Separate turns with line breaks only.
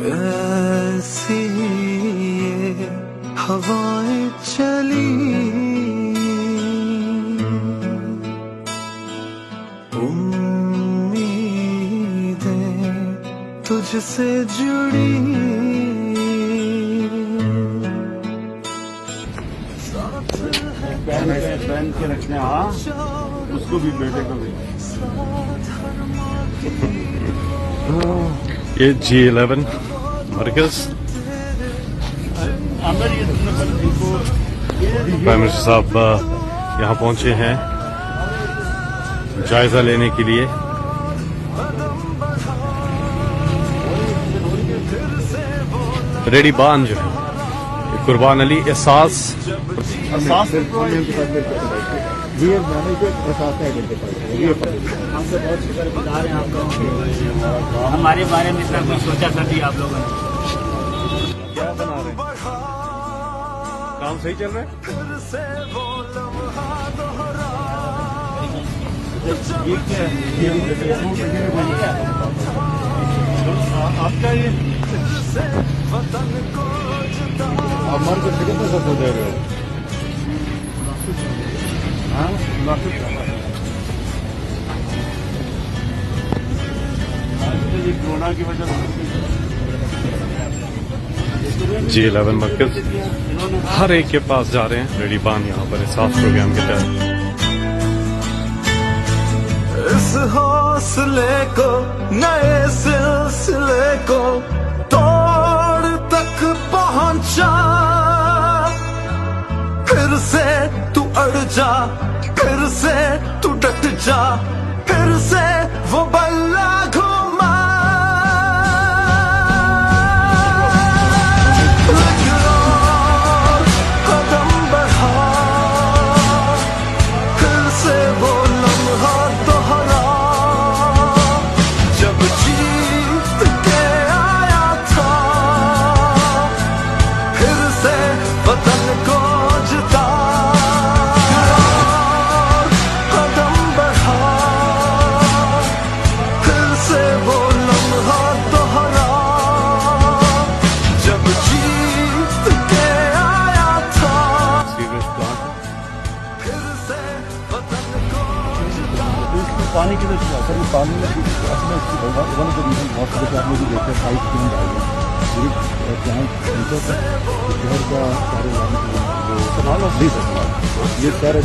कैसी ये हवाएं चली, उम्मीदें तुझसे जुड़ी।
पहन के रखने, हाँ उसको भी, बेटे को भी।
ये G11 मरकज प्राइम मिनिस्टर साहब यहाँ पहुंचे हैं जायजा लेने के लिए। रेडी बान जो है कुर्बान अली एहसास
हमसे बहुत शुक्रगुजार हैं आप लोगों के, हमारे बारे में इतना कुछ सोचा करती आप लोगों ने।
क्या बना रहे हैं? काम सही चल रहा है?
आपका ये
अमर को कितने पैसा दे रहे हो?
कोरोना की वजह से
G11 मरकज हर एक के पास जा रहे हैं रेडी बान यहाँ पर एहसास प्रोग्राम के तहत।
इस हौसले को, नए सिलसिले को तोड़ तक पहुंचा, फिर से तू अड़ जा, फिर से तू डट जा, फिर से वो बल्ला घुमा। कदम बढ़ा, फिर से वो लम्हा दोहरा, जब जीत के आया था, फिर से वतन को जिता। कदम बढ़ा, फिर से वो लम्हा दोहरा, जब जीत के आया था, फिर से वतन को जिता।
पानी की तो पानी में अपने वन को रीजन बहुत सारे आपने भी देखे 5 दिन डाले जहाँ शहर का सारे ये सारे